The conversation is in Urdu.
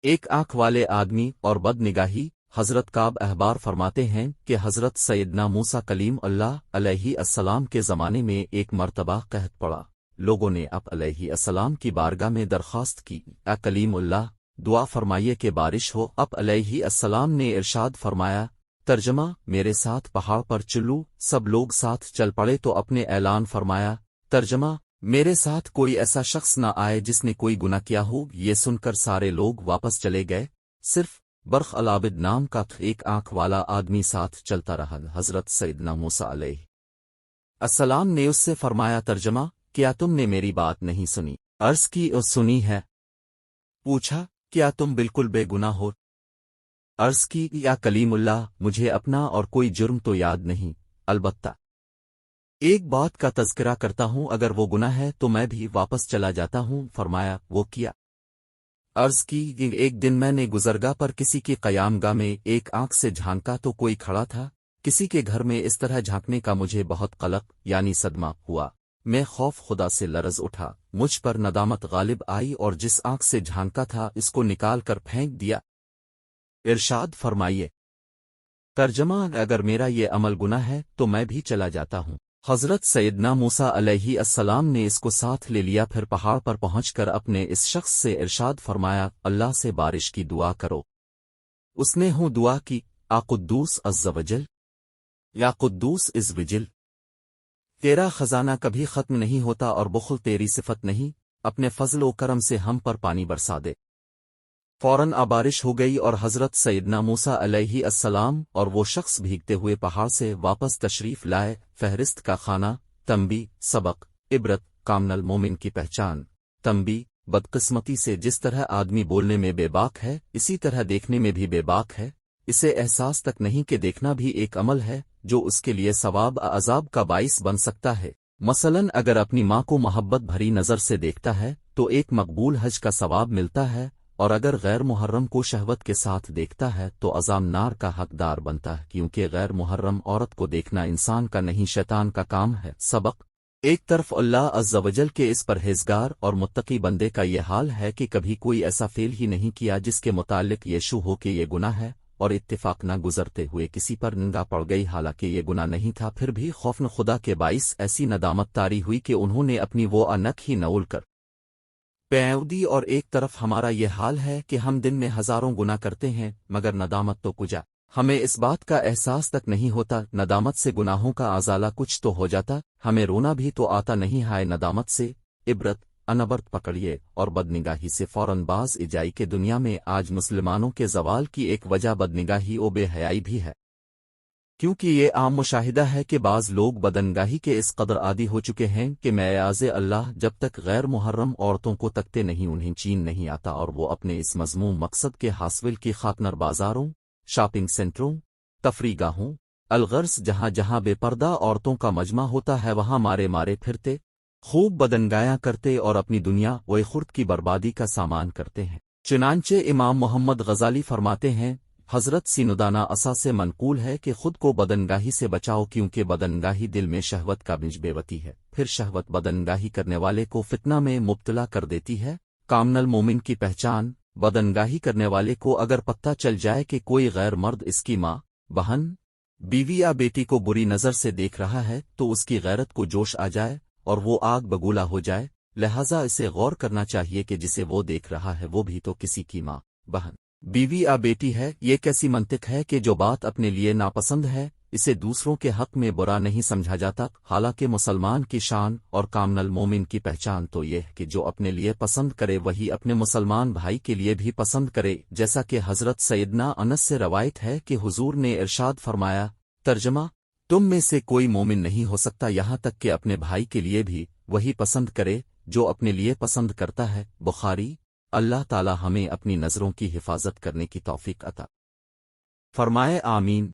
ایک آنکھ والے آدمی اور بد نگاہی۔ حضرت کعب احبار فرماتے ہیں کہ حضرت سیدنا موسیٰ کلیم اللہ علیہ السلام کے زمانے میں ایک مرتبہ قحط پڑا۔ لوگوں نے اب علیہ السلام کی بارگاہ میں درخواست کی، اے کلیم اللہ، دعا فرمائیے کہ بارش ہو۔ اب علیہ السلام نے ارشاد فرمایا، ترجمہ: میرے ساتھ پہاڑ پر چلو۔ سب لوگ ساتھ چل پڑے تو اپنے اعلان فرمایا، ترجمہ: میرے ساتھ کوئی ایسا شخص نہ آئے جس نے کوئی گناہ کیا ہو۔ یہ سن کر سارے لوگ واپس چلے گئے، صرف برق العابد نام کا ایک آنکھ والا آدمی ساتھ چلتا رہا۔ حضرت سیدنا موسیٰ علیہ السلام نے اس سے فرمایا، ترجمہ: کیا تم نے میری بات نہیں سنی؟ عرض کی، سنی ہے۔ پوچھا، کیا تم بالکل بے گناہ ہو؟ عرض کی، یا کلیم اللہ، مجھے اپنا اور کوئی جرم تو یاد نہیں، البتہ ایک بات کا تذکرہ کرتا ہوں، اگر وہ گناہ ہے تو میں بھی واپس چلا جاتا ہوں۔ فرمایا، وہ کیا؟ عرض کی، ایک دن میں نے گزرگاہ پر کسی کی قیام گاہ میں ایک آنکھ سے جھانکا تو کوئی کھڑا تھا۔ کسی کے گھر میں اس طرح جھانکنے کا مجھے بہت قلق یعنی صدمہ ہوا۔ میں خوف خدا سے لرز اٹھا، مجھ پر ندامت غالب آئی اور جس آنکھ سے جھانکا تھا اس کو نکال کر پھینک دیا۔ ارشاد فرمائیے، ترجمہ: اگر میرا یہ عمل گناہ ہے تو میں بھی چلا جاتا ہوں۔ حضرت سیدنا موسیٰ علیہ السلام نے اس کو ساتھ لے لیا، پھر پہاڑ پر پہنچ کر اپنے اس شخص سے ارشاد فرمایا، اللہ سے بارش کی دعا کرو۔ اس نے دعا کی، آ قدوس عز وجل، یا قدوس عز وجل، تیرا خزانہ کبھی ختم نہیں ہوتا اور بخل تیری صفت نہیں، اپنے فضل و کرم سے ہم پر پانی برسا دے۔ فوراً بارش ہو گئی اور حضرت سیدنا موسیٰ علیہ السلام اور وہ شخص بھیگتے ہوئے پہاڑ سے واپس تشریف لائے۔ فہرست کا خانہ، تنبیہ، سبق، عبرت، کامل مومن کی پہچان۔ تنبیہ: بدقسمتی سے جس طرح آدمی بولنے میں بے باک ہے، اسی طرح دیکھنے میں بھی بے باک ہے۔ اسے احساس تک نہیں کہ دیکھنا بھی ایک عمل ہے جو اس کے لیے ثواب عذاب کا باعث بن سکتا ہے۔ مثلاً اگر اپنی ماں کو محبت بھری نظر سے دیکھتا ہے تو ایک مقبول حج کا ثواب ملتا ہے، اور اگر غیر محرم کو شہوت کے ساتھ دیکھتا ہے تو عذاب نار کا حقدار بنتا ہے، کیونکہ غیر محرم عورت کو دیکھنا انسان کا نہیں شیطان کا کام ہے۔ سبق: ایک طرف اللہ عز و جل کے اس پرہیزگار اور متقی بندے کا یہ حال ہے کہ کبھی کوئی ایسا فعل ہی نہیں کیا جس کے متعلق یہ شو ہو کہ یہ گناہ ہے، اور اتفاق نہ گزرتے ہوئے کسی پر ننگا پڑ گئی حالانکہ یہ گناہ نہیں تھا، پھر بھی خوف خدا کے باعث ایسی ندامت طاری ہوئی کہ انہوں نے اپنی وہ انک ہی نول کر پیودی۔ اور ایک طرف ہمارا یہ حال ہے کہ ہم دن میں ہزاروں گناہ کرتے ہیں مگر ندامت تو کجا، ہمیں اس بات کا احساس تک نہیں ہوتا۔ ندامت سے گناہوں کا ازالہ کچھ تو ہو جاتا، ہمیں رونا بھی تو آتا نہیں۔ ہائے ندامت سے! عبرت: انبرت پکڑیے اور بدنگاہی سے فوراً باز اجائی کہ دنیا میں آج مسلمانوں کے زوال کی ایک وجہ بدنگاہی و بے حیائی بھی ہے، کیونکہ یہ عام مشاہدہ ہے کہ بعض لوگ بدنگاہی کے اس قدر عادی ہو چکے ہیں کہ معاذ اللہ جب تک غیر محرم عورتوں کو تکتے نہیں انہیں چین نہیں آتا، اور وہ اپنے اس مذموم مقصد کے حاصل کی خاطر بازاروں، شاپنگ سینٹروں، تفریح گاہوں، الغرض جہاں جہاں بے پردہ عورتوں کا مجمع ہوتا ہے وہاں مارے مارے پھرتے، خوب بدنگایاں کرتے اور اپنی دنیا و خرد کی بربادی کا سامان کرتے ہیں۔ چنانچہ امام محمد غزالی فرماتے ہیں، حضرت سیندانہ عصا سے منقول ہے کہ خود کو بدنگاہی سے بچاؤ، کیونکہ بدنگاہی دل میں شہوت کا بج بیوتی ہے، پھر شہوت بدنگاہی کرنے والے کو فتنہ میں مبتلا کر دیتی ہے۔ کامل مومن کی پہچان: بدنگاہی کرنے والے کو اگر پتہ چل جائے کہ کوئی غیر مرد اس کی ماں، بہن، بیوی یا بیٹی کو بری نظر سے دیکھ رہا ہے تو اس کی غیرت کو جوش آ جائے اور وہ آگ بگولا ہو جائے، لہذا اسے غور کرنا چاہیے کہ جسے وہ دیکھ رہا ہے وہ بھی تو کسی کی ماں، بہن، بیوی یا بیٹی ہے۔ یہ کیسی منطق ہے کہ جو بات اپنے لیے ناپسند ہے اسے دوسروں کے حق میں برا نہیں سمجھا جاتا، حالانکہ مسلمان کی شان اور کامل مومن کی پہچان تو یہ ہے کہ جو اپنے لیے پسند کرے وہی اپنے مسلمان بھائی کے لیے بھی پسند کرے، جیسا کہ حضرت سیدنا انس سے روایت ہے کہ حضور نے ارشاد فرمایا، ترجمہ: تم میں سے کوئی مومن نہیں ہو سکتا یہاں تک کہ اپنے بھائی کے لیے بھی وہی پسند کرے جو اپنے لیے پسند کرتا ہے۔ بخاری۔ اللہ تعالی ہمیں اپنی نظروں کی حفاظت کرنے کی توفیق عطا فرمائے، آمین۔